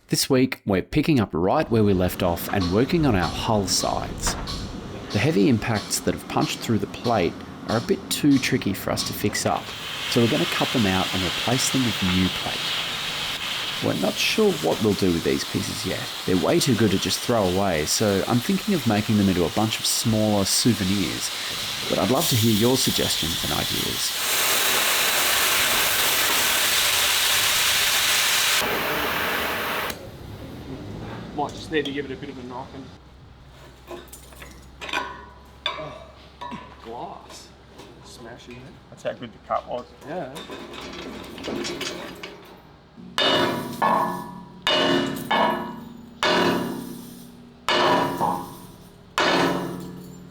This week, we're picking up right where we left off and working on our hull sides. The heavy impacts that have punched through the plate are a bit too tricky for us to fix up, so we're going to cut them out and replace them with new plate. We're not sure what we'll do with these pieces yet. They're way too good to just throw away, so I'm thinking of making them into a bunch of smaller souvenirs, but I'd love to hear your suggestions and ideas. Might just need to give it a bit of a knock and glass. Smashing it. That's how good the cut was. Yeah.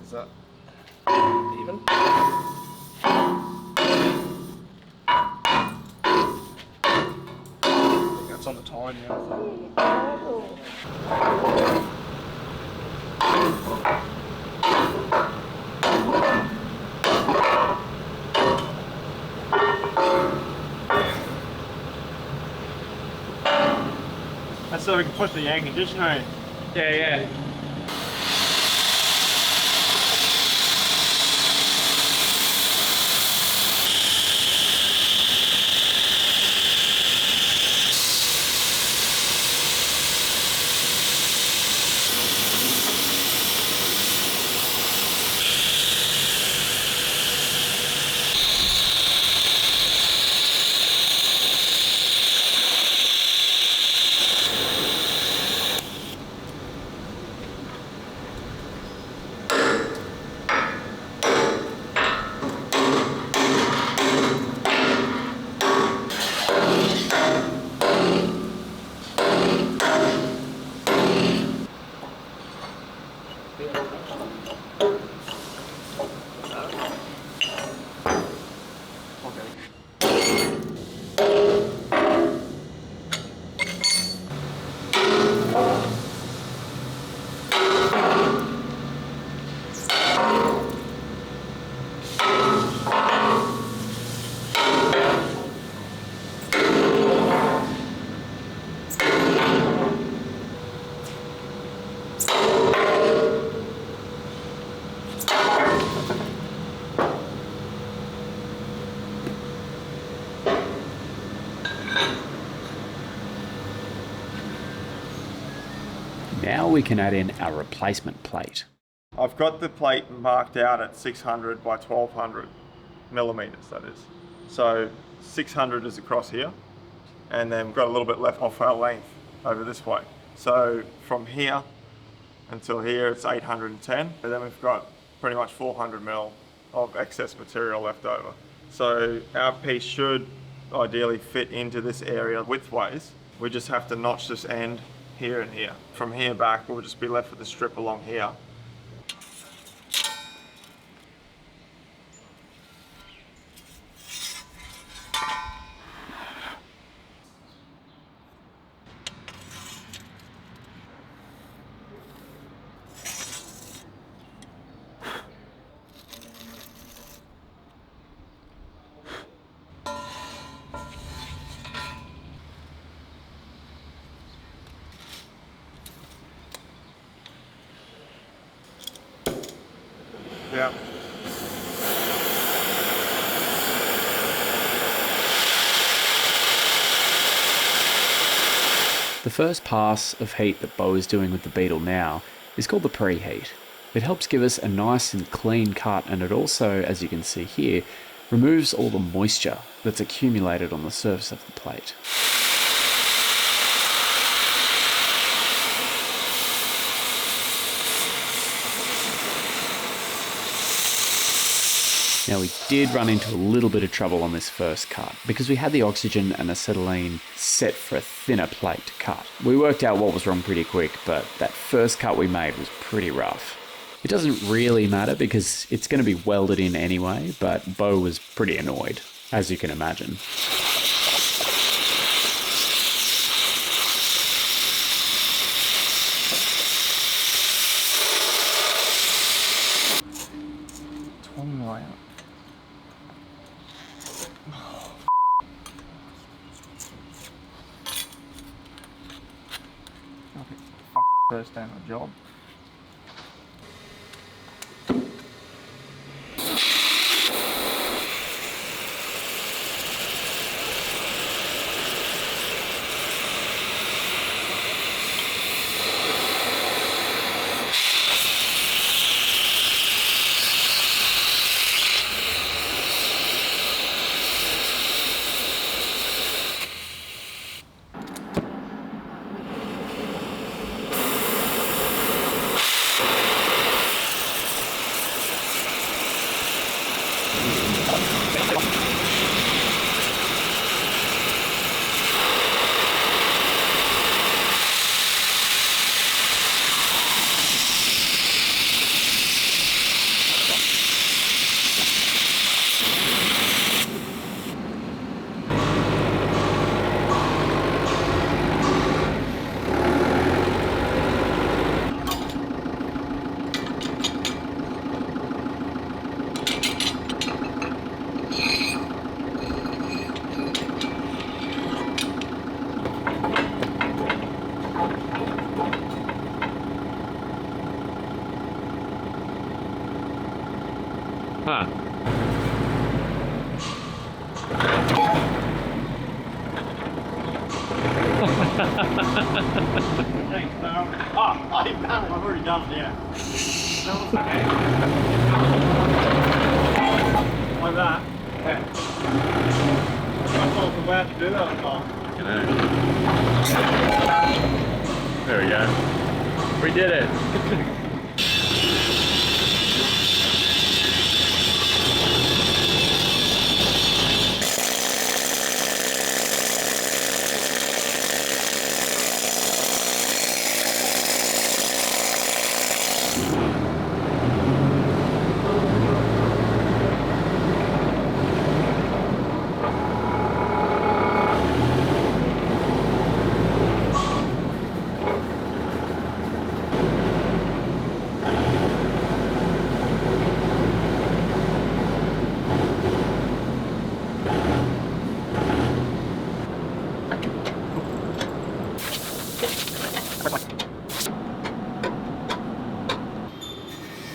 Is that even? I think that's on the tie now. That's so we can push the air conditioner in. Yeah. Now we can add in our replacement plate. I've got the plate marked out at 600 by 1200 millimeters, that is. So 600 is across here, and then we've got a little bit left off our length over this way. So from here until here, it's 810, and then we've got pretty much 400 mil of excess material left over. So our piece should ideally fit into this area widthways. We just have to notch this end here and here. From here back, we'll just be left with a strip along here. Yeah. The first pass of heat that Bo is doing with the Beetle now is called the preheat. It helps give us a nice and clean cut, and it also, as you can see here, removes all the moisture that's accumulated on the surface of the plate. Now we did run into a little bit of trouble on this first cut because we had the oxygen and acetylene set for a thinner plate to cut. We worked out what was wrong pretty quick, but that first cut we made was pretty rough. It doesn't really matter because it's going to be welded in anyway, but Bo was pretty annoyed, as you can imagine. first day on the job. Huh. Thanks, Darryl. Oh, you've done it. I've already done it, yeah. Like that? Yeah. I thought I was allowed to do that at the time. There we go. We did it.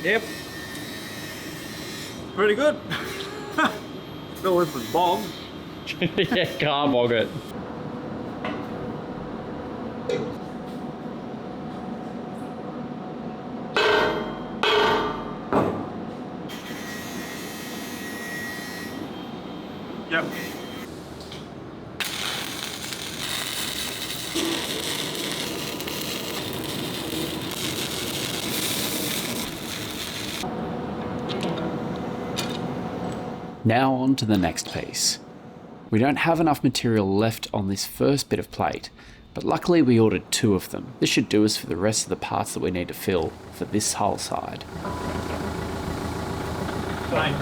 Yep. Pretty good. Still with the bomb. Yeah, can't bog it. Yep. Now on to the next piece. We don't have enough material left on this first bit of plate, but luckily we ordered 2 of them. This should do us for the rest of the parts that we need to fill for this hull side. Same.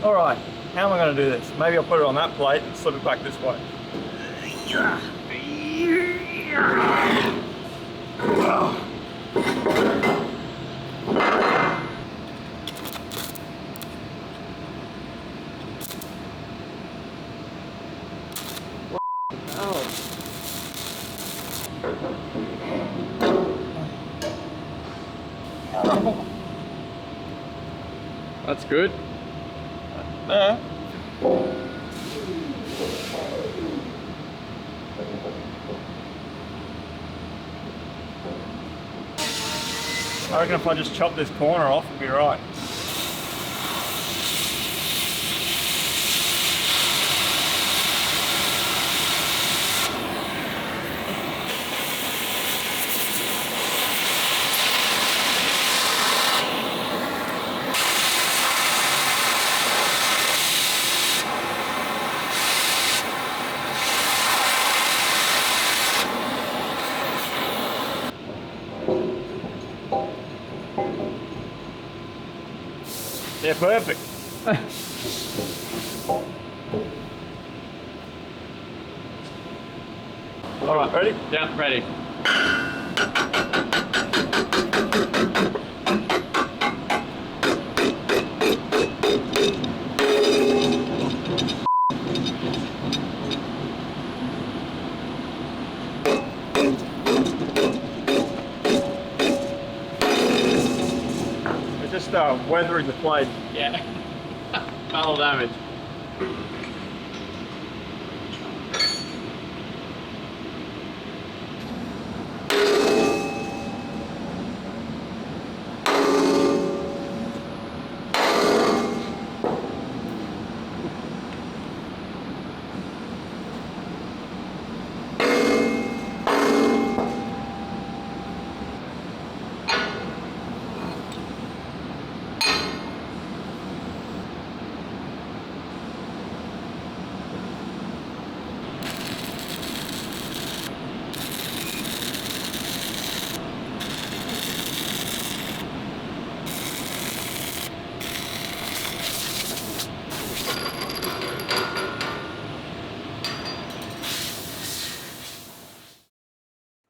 All right, how am I going to do this? Maybe I'll put it on that plate and slip it back this way. That's good. Yeah. I reckon if I just chop this corner off, it'll be right. Yeah, perfect. All right, ready? Yeah, ready. We're just weathering the plate. Yeah. Tunnel damage.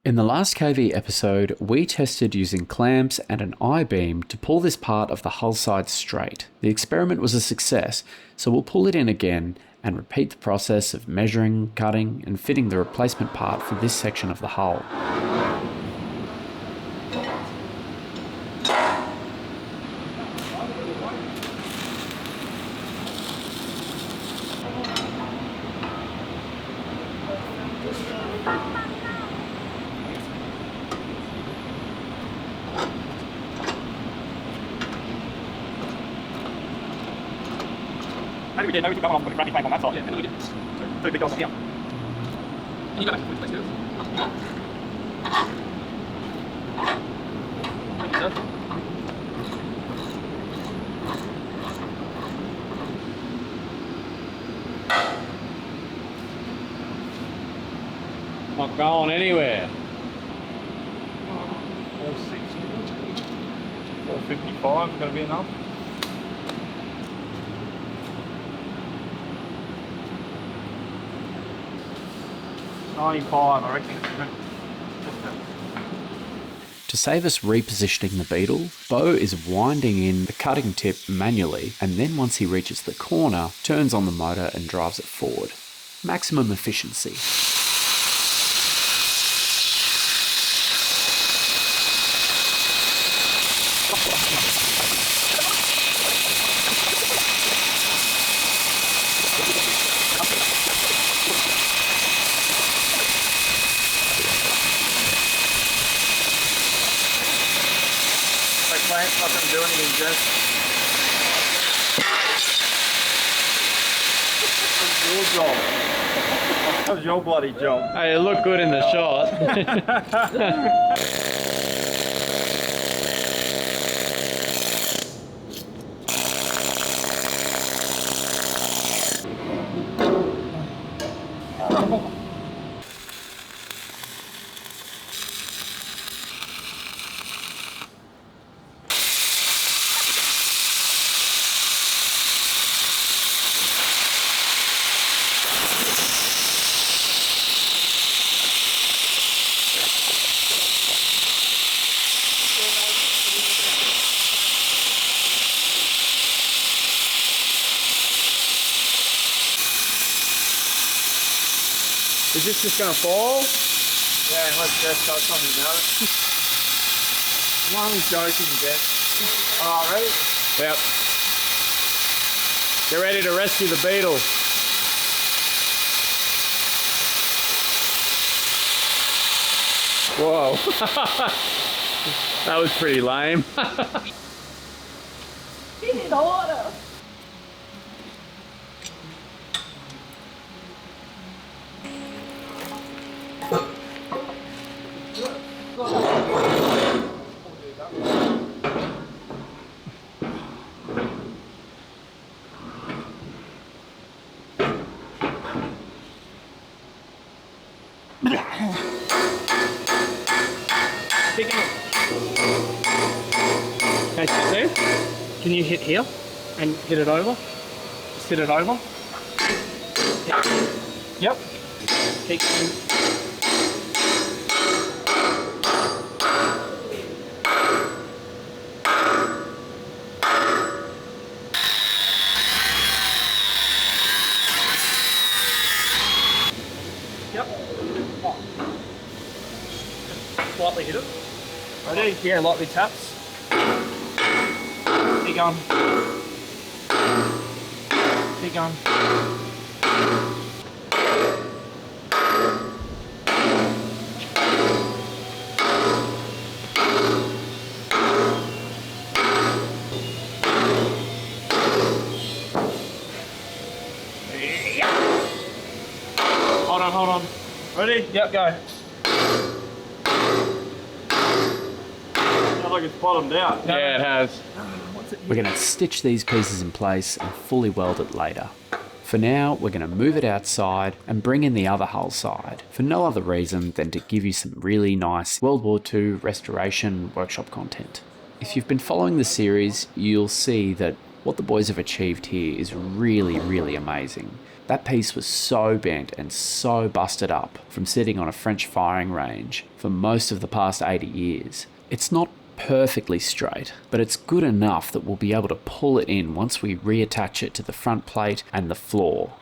In the last KV episode, we tested using clamps and an I-beam to pull this part of the hull side straight. The experiment was a success, so we'll pull it in again and repeat the process of measuring, cutting, and fitting the replacement part for this section of the hull. Maybe we did. Maybe we took that one off and put a granny plank on that side. Yeah, maybe we did. Two big dogs here. And you go back to the place, not going anywhere. 460, 455 is going to be enough. $95, I reckon. To save us repositioning the beetle, Bo is winding in the cutting tip manually, and then once he reaches the corner, turns on the motor and drives it forward. Maximum efficiency. Not going to do anything, Jess. That's your job. That was your bloody job. Hey, it looked good in the shot. Is this just going to fall? Yeah, unless Jess does something about it. I'm only joking, Jess. Alright, ready? Yep. Get ready to rescue the beetle. Whoa. That was pretty lame. Get in order. Can you hit here? and hit it over. Just hit it over. Yep. Keep going. Yep. Lightly hit it. Ready? Yeah, lightly taps. Keep going. Keep going. Hold on. Ready? Yep, go. Sounds like it's bottomed out. Yeah, it has. We're going to stitch these pieces in place and fully weld it later. For now, we're going to move it outside and bring in the other hull side, for no other reason than to give you some really nice World War II restoration workshop content. If you've been following the series, you'll see that what the boys have achieved here is really, really amazing. That piece was so bent and so busted up from sitting on a French firing range for most of the past 80 years. It's not perfectly straight, but it's good enough that we'll be able to pull it in once we reattach it to the front plate and the floor.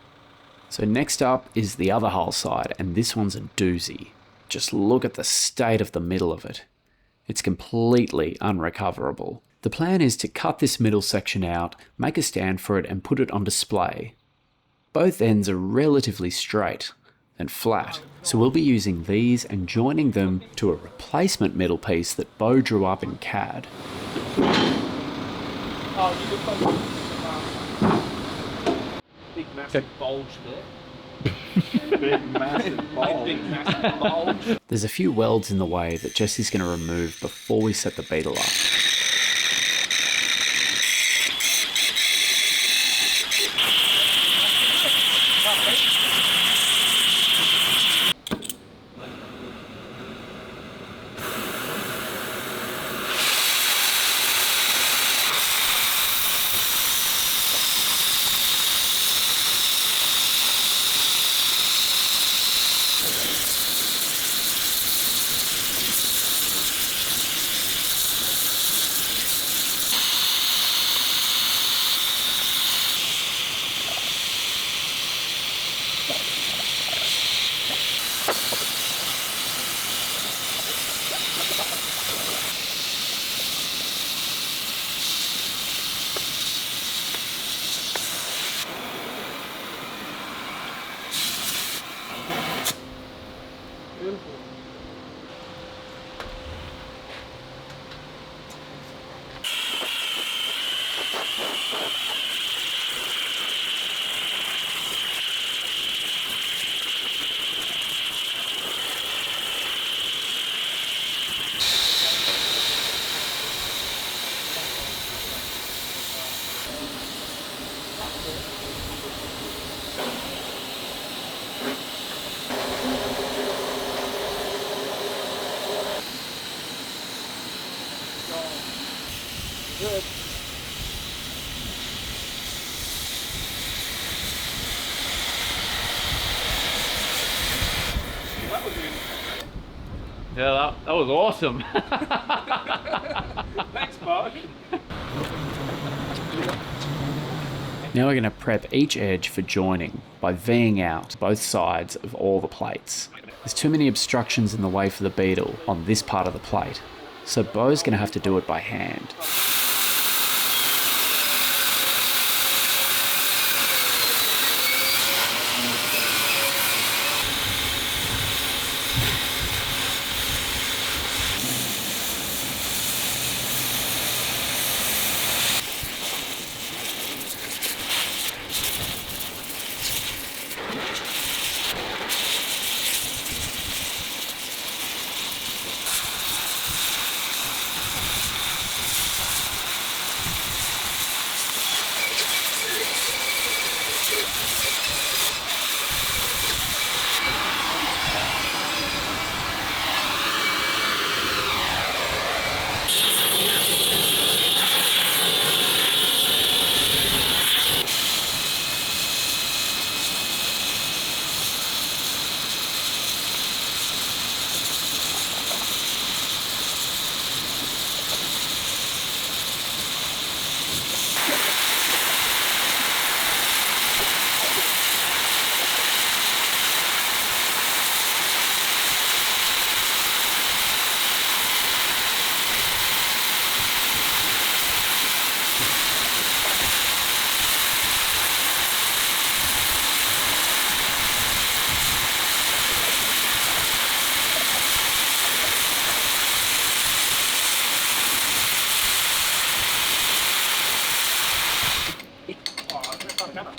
So next up is the other hull side, and this one's a doozy. Just look at the state of the middle of it. It's completely unrecoverable. The plan is to cut this middle section out, make a stand for it and put it on display. Both ends are relatively straight and flat, so we'll be using these and joining them to a replacement middle piece that Bo drew up in CAD. Big massive bulge there. Big massive ball. Big massive bulge. There's a few welds in the way that Jesse's going to remove before we set the beetle up. Yeah, that was awesome. Thanks, Bo. Now we're going to prep each edge for joining by V'ing out both sides of all the plates. There's too many obstructions in the way for the beetle on this part of the plate, so Bo's going to have to do it by hand.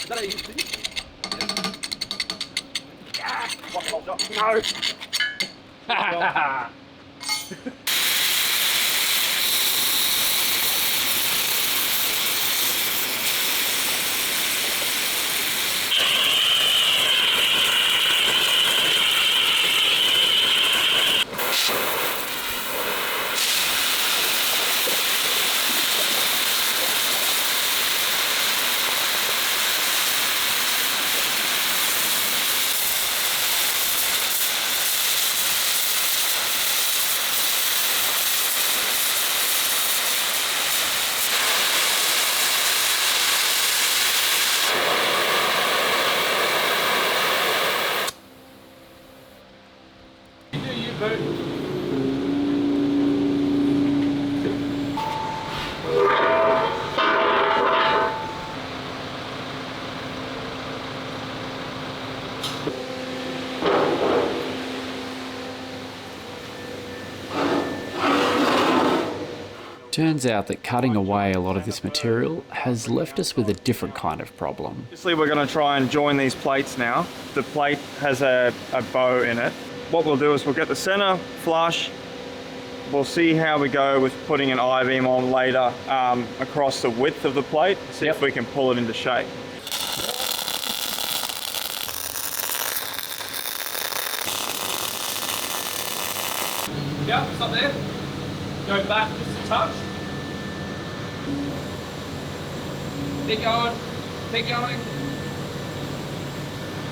that how you use it? Yeah. No. Turns out that cutting away a lot of this material has left us with a different kind of problem. Obviously we're going to try and join these plates now. The plate has a bow in it. What we'll do is we'll get the center flush. We'll see how we go with putting an I-beam on later across the width of the plate, see if we can pull it into shape. Yep, stop there. Go back just a touch. Keep going. Keep going.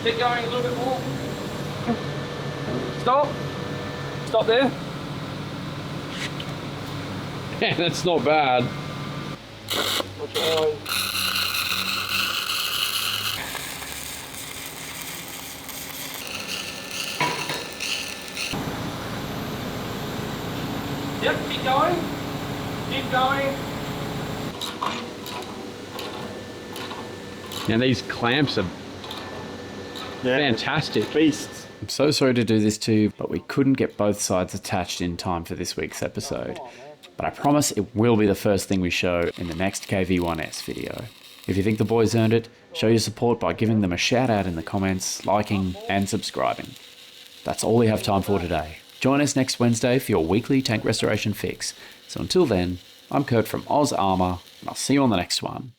Keep going a little bit more. Stop. Stop there. Yeah, that's not bad. Watch your eyes. Yep, keep going. Keep going. And these clamps are fantastic. Beasts. I'm so sorry to do this to you, but we couldn't get both sides attached in time for this week's episode. But I promise it will be the first thing we show in the next KV-1S video. If you think the boys earned it, show your support by giving them a shout out in the comments, liking and subscribing. That's all we have time for today. Join us next Wednesday for your weekly tank restoration fix. So until then, I'm Kurt from Armour, and I'll see you on the next one.